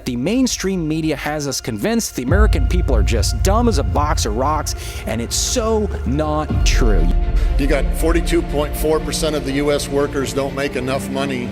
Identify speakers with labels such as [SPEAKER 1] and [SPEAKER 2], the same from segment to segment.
[SPEAKER 1] yet the mainstream media has us convinced the American people are just dumb as a box of rocks, and it's so not true.
[SPEAKER 2] You got 42.4% of the U.S. workers don't make enough money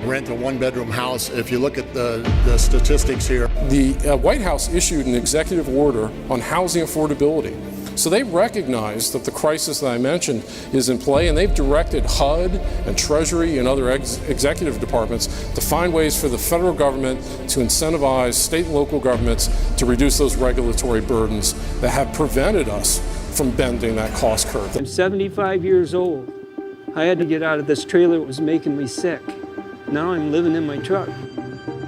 [SPEAKER 2] rent a one-bedroom house. If you look at the statistics here.
[SPEAKER 3] The White House issued an executive order on housing affordability. So they recognize that the crisis that I mentioned is in play, and they've directed HUD and Treasury and other executive departments to find ways for the federal government to incentivize state and local governments to reduce those regulatory burdens that have prevented us from bending that cost curve.
[SPEAKER 4] I'm 75 years old. I had to get out of this trailer. It was making me sick. Now I'm living in my truck.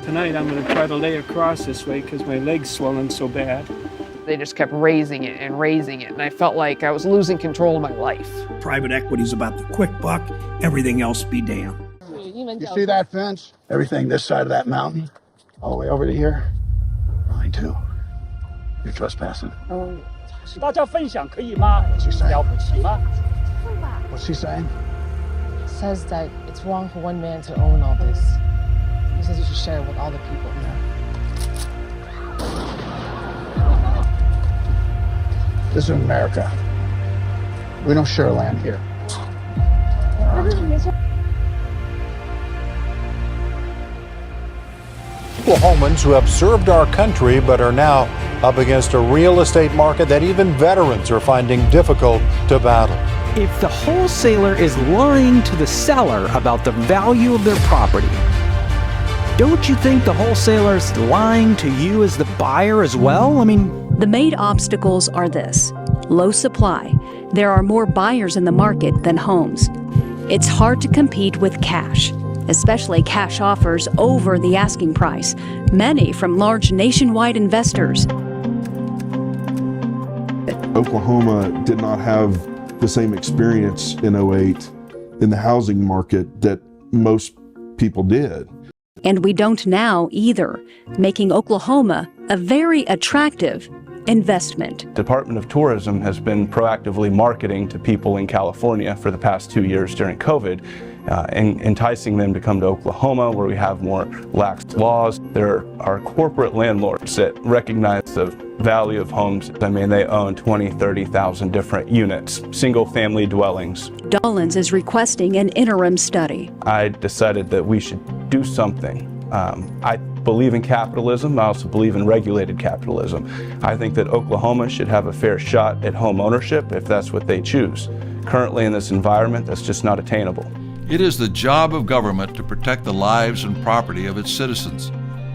[SPEAKER 4] Tonight I'm going to try to lay across this way because my leg's swelling so bad.
[SPEAKER 5] They just kept raising it, and I felt like I was losing control of my life.
[SPEAKER 6] Private equity is about the quick buck, everything else be damned.
[SPEAKER 7] You see that fence? Everything this side of that mountain, all the way over to here, mine too. You're trespassing. What's he saying?
[SPEAKER 8] He says that it's wrong for one man to own all this. He says you should share it with all the people.
[SPEAKER 7] This is America. We don't share land here.
[SPEAKER 9] Oklahomans who have served our country but are now up against a real estate market that even veterans are finding difficult to battle.
[SPEAKER 1] If the wholesaler is lying to the seller about the value of their property, don't you think the wholesaler's lying to you as the buyer as well?
[SPEAKER 10] The main obstacles are this: low supply. There are more buyers in the market than homes. It's hard to compete with cash, especially cash offers over the asking price, many from large nationwide investors.
[SPEAKER 11] Oklahoma did not have the same experience in '08 in the housing market that most people did.
[SPEAKER 10] And we don't now either, making Oklahoma a very attractive investment.
[SPEAKER 12] Department of Tourism has been proactively marketing to people in California for the past 2 years during COVID, enticing them to come to Oklahoma where we have more lax laws. There are corporate landlords that recognize the value of homes. They own 20, 30,000 different units, single family dwellings.
[SPEAKER 10] Dollins is requesting an interim study.
[SPEAKER 12] I decided that we should do something. I believe in capitalism. I also believe in regulated capitalism. I think that Oklahoma should have a fair shot at home ownership if that's what they choose. Currently in this environment, that's just not attainable.
[SPEAKER 13] It is the job of government to protect the lives and property of its citizens.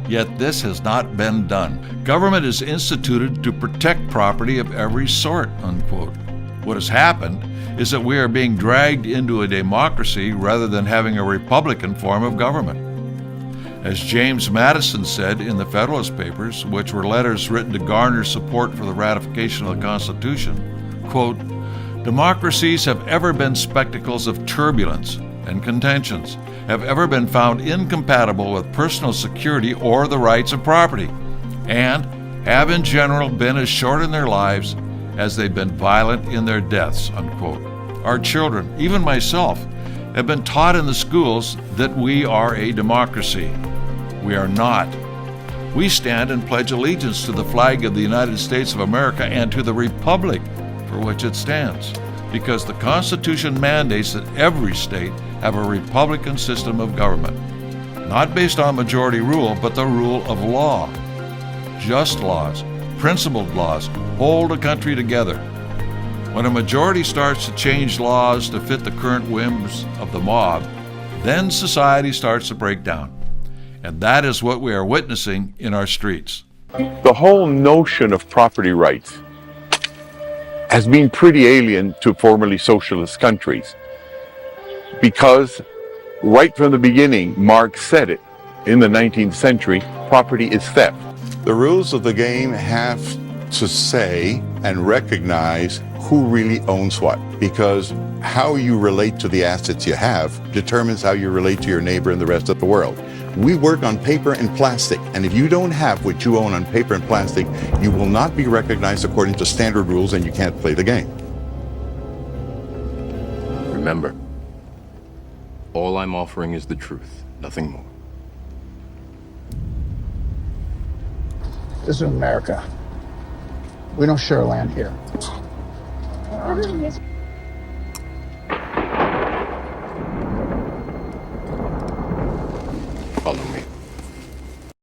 [SPEAKER 13] Yet this has not been done. Government is instituted to protect property of every sort, unquote. What has happened is that we are being dragged into a democracy rather than having a Republican form of government. As James Madison said in the Federalist Papers, which were letters written to garner support for the ratification of the Constitution, quote, "Democracies have ever been spectacles of turbulence and contentions, have ever been found incompatible with personal security or the rights of property, and have in general been as short in their lives as they've been violent in their deaths," unquote. Our children, even myself, have been taught in the schools that we are a democracy. We are not. We stand and pledge allegiance to the flag of the United States of America and to the republic for which it stands, because the Constitution mandates that every state have a republican system of government, not based on majority rule, but the rule of law. Just laws, principled laws, hold a country together. When a majority starts to change laws to fit the current whims of the mob, then society starts to break down. And that is what we are witnessing in our streets.
[SPEAKER 14] The whole notion of property rights has been pretty alien to formerly socialist countries, because right from the beginning, Marx said it in the 19th century, property is theft.
[SPEAKER 15] The rules of the game have to say and recognize who really owns what, because how you relate to the assets you have determines how you relate to your neighbor and the rest of the world. We work on paper and plastic, and if you don't have what you own on paper and plastic, you will not be recognized according to standard rules, and you can't play the game.
[SPEAKER 16] Remember, all I'm offering is the truth, nothing more.
[SPEAKER 7] This is America. We don't share land here.